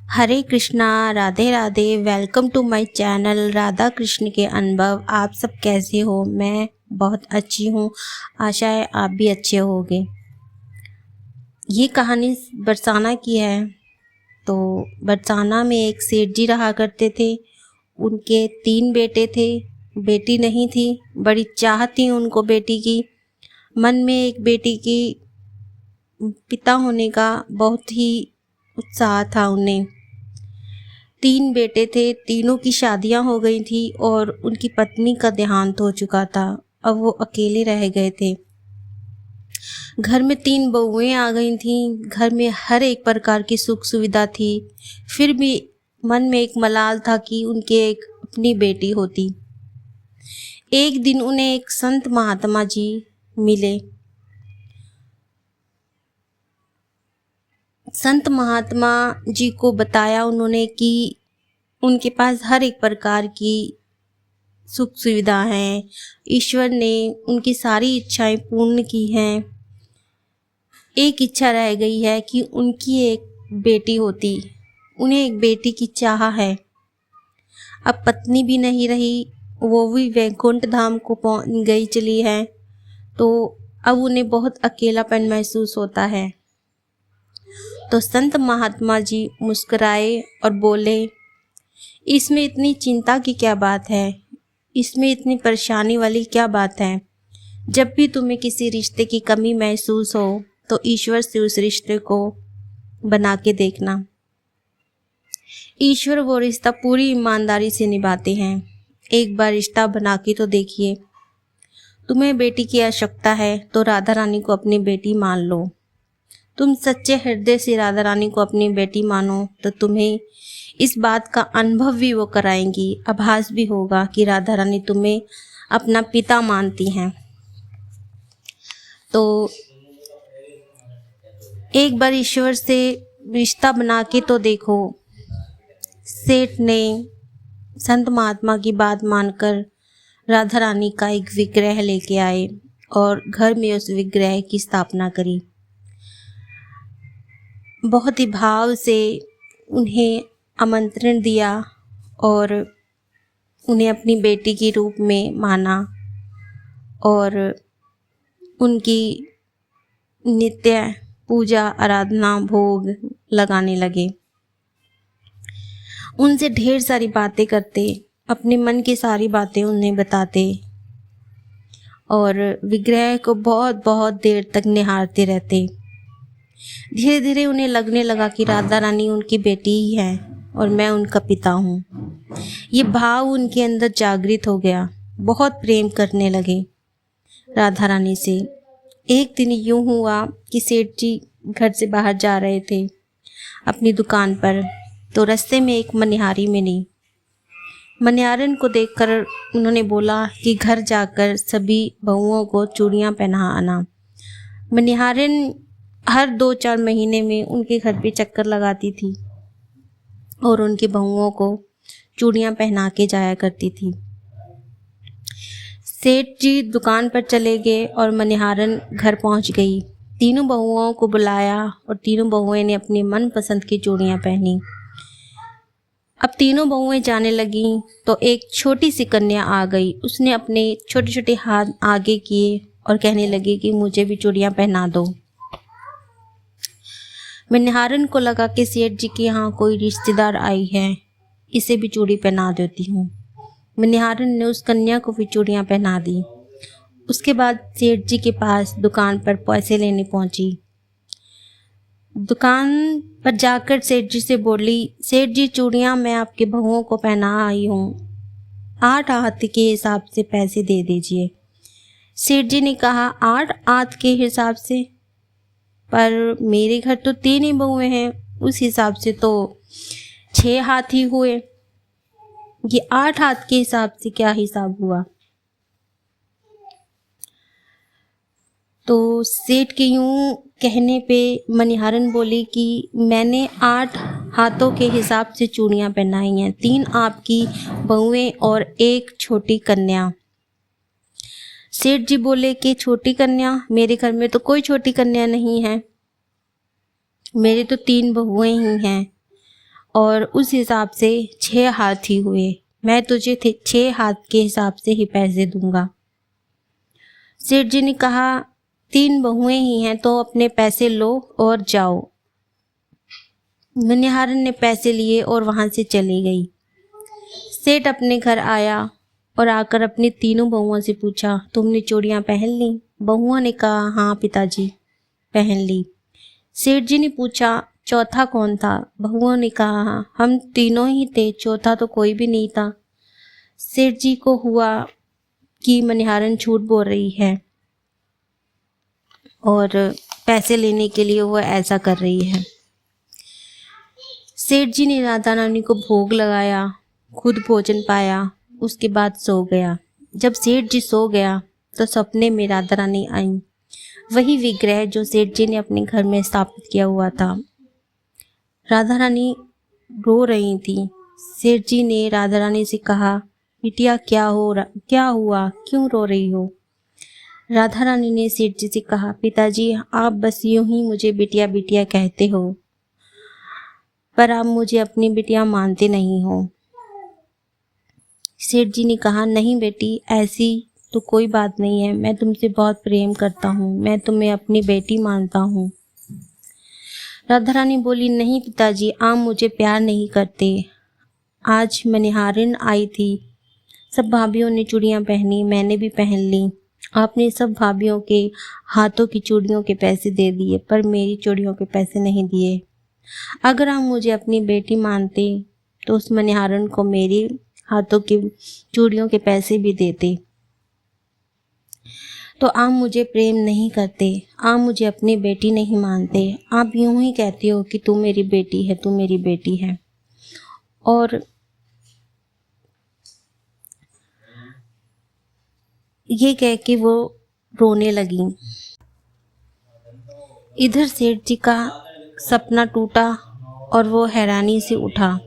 Hare Krishna, Radhe Radhe. Welcome to my channel Radha Krishna के अनुभव। आप सब कैसे हो? मैं बहुत अच्छी हूँ। आशा है आप भी अच्छे होगे। ये कहानी बरसाना की है। तो बरसाना में एक सेठ जी रहा करते थे। उनके 3 बेटे थे, बेटी नहीं थी। बड़ी चाह थी उनको बेटी की। मन में एक बेटी की पिता होने का बहुत ही उत्साह था उन्हें। 3 बेटे थे, तीनों की शादियां हो गई थी और उनकी पत्नी का देहांत हो चुका था। अब वो अकेले रह गए थे। घर में 3 बहुएं आ गई थीं। घर में हर एक प्रकार की सुख सुविधा थी। फिर भी मन में एक मलाल था कि उनकी एक अपनी बेटी होती। एक दिन उन्हें एक संत महात्मा जी मिले। संत महात्मा जी को बताया उन्होंने कि उनके पास हर एक प्रकार की सुख सुविधा है। ईश्वर ने उनकी सारी इच्छाएं पूर्ण की हैं। एक इच्छा रह गई है कि उनकी एक बेटी होती। उन्हें एक बेटी की चाह है। अब पत्नी भी नहीं रही, वो भी वैकुंठ धाम को गई चली है। तो अब उन्हें बहुत अकेलापन महसूस होता है। तो संत महात्मा जी मुस्कुराए और बोले, इसमें इतनी चिंता की क्या बात है? इसमें इतनी परेशानी वाली क्या बात है? जब भी तुम्हें किसी रिश्ते की कमी महसूस हो तो ईश्वर से उस रिश्ते को बना के देखना। ईश्वर वो रिश्ता पूरी ईमानदारी से निभाते हैं। एक बार रिश्ता बना के तो देखिए। तुम्हें बेटी की आवश्यकता है तो राधा रानी को अपनी बेटी मान लो। तुम सच्चे हृदय से राधा रानी को अपनी बेटी मानो तो तुम्हें इस बात का अनुभव भी वो कराएंगी। आभास भी होगा कि राधा रानी तुम्हें अपना पिता मानती हैं। तो एक बार ईश्वर से रिश्ता बना के तो देखो। सेठ ने संत महात्मा की बात मानकर राधा रानी का एक विग्रह लेके आए और घर में उस विग्रह की स्थापना करी। बहुत ही भाव से उन्हें आमंत्रण दिया और उन्हें अपनी बेटी के रूप में माना और उनकी नित्य पूजा आराधना भोग लगाने लगे। उनसे ढेर सारी बातें करते, अपने मन की सारी बातें उन्हें बताते और विग्रह को बहुत बहुत देर तक निहारते रहते। धीरे धीरे उन्हें लगने लगा कि राधा रानी उनकी बेटी ही है और मैं उनका पिता हूँ। ये भाव उनके अंदर जागृत हो गया। बहुत प्रेम करने लगे राधा रानी से। एक दिन यूं हुआ कि सेठ जी घर से बाहर जा रहे थे अपनी दुकान पर, तो रास्ते में एक मनिहारी मिली। मनिहारन को देखकर उन्होंने बोला कि घर जाकर सभी बहुओं को चूड़ियाँ पहना आना। मनिहारन हर 2-4 महीने में उनके घर पे चक्कर लगाती थी और उनकी बहुओं को चूड़ियाँ पहना के जाया करती थी। सेठ जी दुकान पर चले गए और मनिहारन घर पहुंच गई। तीनों बहुओं को बुलाया और तीनों बहुएं ने अपनी मनपसंद की चूड़ियाँ पहनी। अब तीनों बहुएं जाने लगीं तो एक छोटी सी कन्या आ गई। उसने अपने छोटे छोटे हाथ आगे किए और कहने लगी कि मुझे भी चूड़ियाँ पहना दो। मनिहारन को लगा कि सेठ जी के यहाँ कोई रिश्तेदार आई है, इसे भी चूड़ी पहना देती हूँ। मनिहारन ने उस कन्या को भी चूड़ियाँ पहना दी। उसके बाद सेठ जी के पास दुकान पर पैसे लेने पहुंची। दुकान पर जाकर सेठ जी से बोली, सेठ जी चूड़ियाँ मैं आपके बहुओं को पहना आई हूँ, 8 हाथ के हिसाब से पैसे दे दीजिए। सेठ जी ने कहा, 8 हाथ के हिसाब से? पर मेरे घर तो 3 ही बहुएं हैं, उस हिसाब से तो 6 हाथ ही हुए। ये 8 हाथ के हिसाब से क्या हिसाब हुआ? तो सेठ के यूं कहने पे मनिहारन बोली कि मैंने 8 हाथों के हिसाब से चूड़ियाँ पहनाई हैं, 3 आपकी बहुएं और 1 छोटी कन्या। सेठ जी बोले कि छोटी कन्या? मेरे घर में तो कोई छोटी कन्या नहीं है, मेरे तो 3 बहुएं ही हैं और उस हिसाब से 6 हाथ ही हुए। मैं तुझे 6 हाथ के हिसाब से ही पैसे दूंगा। सेठ जी ने कहा 3 बहुएं ही हैं तो अपने पैसे लो और जाओ। मनिहारन ने पैसे लिए और वहां से चली गई। सेठ अपने घर आया और आकर अपनी तीनों बहुओं से पूछा, तुमने चूड़ियां पहन ली? बहुओं ने कहा, हाँ पिताजी पहन ली। सेठ जी ने पूछा, चौथा कौन था? बहुओं ने कहा, हम तीनों ही थे, चौथा तो कोई भी नहीं था। सेठ जी को हुआ कि मनिहारन झूठ बोल रही है और पैसे लेने के लिए वो ऐसा कर रही है। सेठ जी ने राधा रानी को भोग लगाया, खुद भोजन पाया, उसके बाद सो गया। जब सेठ जी सो गया तो सपने में राधा रानी आई, वही विग्रह जो सेठ जी ने अपने घर में स्थापित किया हुआ था। राधा रानी रो रही थी। सेठ जी ने राधा रानी से कहा, बिटिया क्या हुआ, क्यों रो रही हो? राधा रानी ने सेठ जी से कहा, पिताजी आप बस यूं ही मुझे बिटिया बिटिया कहते हो, पर आप मुझे अपनी बिटिया मानते नहीं हो। सेठ जी ने कहा, नहीं बेटी, ऐसी तो कोई बात नहीं है, मैं तुमसे बहुत प्रेम करता हूँ, मैं तुम्हें अपनी बेटी मानता हूँ। राधा रानी बोली, नहीं पिताजी, आप मुझे प्यार नहीं करते। आज मनिहारिन आई थी, सब भाभीियों ने चूड़ियाँ पहनी, मैंने भी पहन ली। आपने सब भाभीियों के हाथों की चूड़ियों के पैसे दे दिए, पर मेरी चूड़ियों के पैसे नहीं दिए। अगर आप मुझे अपनी बेटी मानते तो उस मनिहारिन को मेरे हाथों की चूड़ियों के पैसे भी देते। तो आप मुझे प्रेम नहीं करते, आप मुझे अपनी बेटी नहीं मानते, आप यूं ही कहते हो कि तू मेरी बेटी है, तू मेरी बेटी है। और ये कह के वो रोने लगी। इधर सेठ जी का सपना टूटा और वो हैरानी से उठा,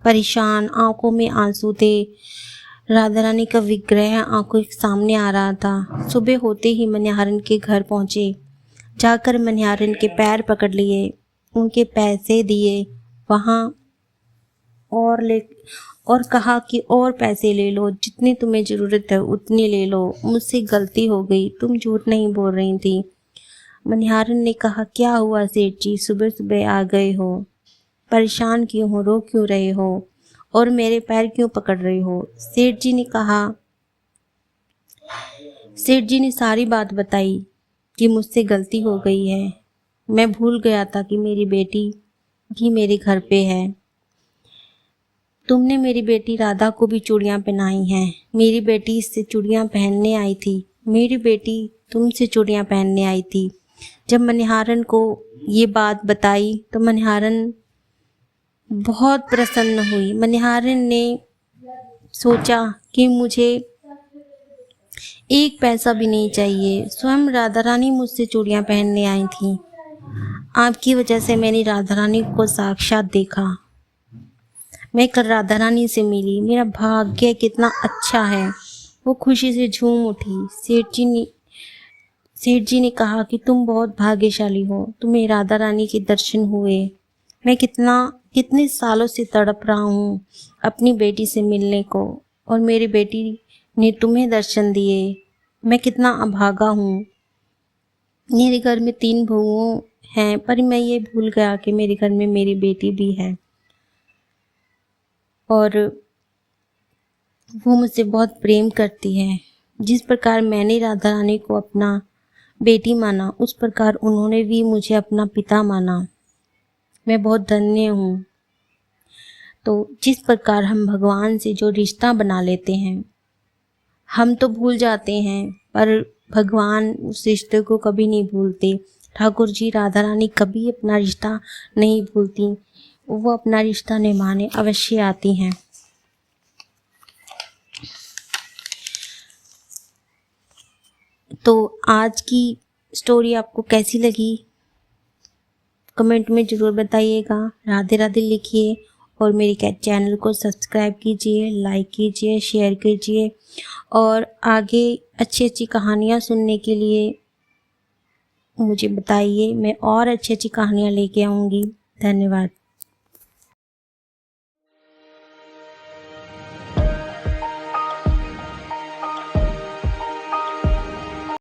परेशान, आंखों में आंसू थे। राधा रानी का विग्रह आंखों के सामने आ रहा था। सुबह होते ही मनिहारन के घर पहुंचे, जाकर मनिहारन के पैर पकड़ लिए, उनके पैसे दिए वहाँ और कहा कि और पैसे ले लो, जितनी तुम्हें ज़रूरत है उतनी ले लो, मुझसे गलती हो गई, तुम झूठ नहीं बोल रही थी। मनिहारन ने कहा, क्या हुआ सेठ जी, सुबह सुबह आ गए हो, परेशान क्यों हो, रो क्यों रहे हो और मेरे पैर क्यों पकड़ रहे हो? सेठ जी ने सारी बात बताई कि मुझसे गलती हो गई है, मैं भूल गया था कि मेरी बेटी भी मेरे घर पे है। तुमने मेरी बेटी राधा को भी चूड़ियाँ पहनाई हैं, मेरी बेटी इससे चूड़ियाँ पहनने आई थी, मेरी बेटी तुमसे चूड़ियाँ पहनने आई थी। जब मनिहारन को ये बात बताई तो मनिहारन बहुत प्रसन्न हुई। मनिहारन ने सोचा कि मुझे 1 पैसा भी नहीं चाहिए, स्वयं राधा रानी मुझसे चूड़ियाँ पहनने आई थी, आपकी वजह से मैंने राधा रानी को साक्षात देखा, मैं कल राधा रानी से मिली, मेरा भाग्य कितना अच्छा है। वो खुशी से झूम उठी। सेठ जी ने कहा कि तुम बहुत भाग्यशाली हो, तुम्हें राधा रानी के दर्शन हुए। मैं कितने सालों से तड़प रहा हूँ अपनी बेटी से मिलने को, और मेरी बेटी ने तुम्हें दर्शन दिए। मैं कितना अभागा हूँ। मेरे घर में 3 बहुओं हैं, पर मैं ये भूल गया कि मेरे घर में मेरी बेटी भी है और वो मुझसे बहुत प्रेम करती है। जिस प्रकार मैंने राधा रानी को अपना बेटी माना, उस प्रकार उन्होंने भी मुझे अपना पिता माना। मैं बहुत धन्य हूँ। तो जिस प्रकार हम भगवान से जो रिश्ता बना लेते हैं, हम तो भूल जाते हैं, पर भगवान उस रिश्ते को कभी नहीं भूलते। ठाकुर जी राधा रानी कभी अपना रिश्ता नहीं भूलती, वो अपना रिश्ता निभाने अवश्य आती हैं। तो आज की स्टोरी आपको कैसी लगी कमेंट में ज़रूर बताइएगा। राधे राधे लिखिए और मेरे चैनल को सब्सक्राइब कीजिए, लाइक कीजिए, शेयर कीजिए और आगे अच्छी अच्छी कहानियाँ सुनने के लिए मुझे बताइए, मैं और अच्छी अच्छी कहानियाँ लेके आऊँगी। धन्यवाद।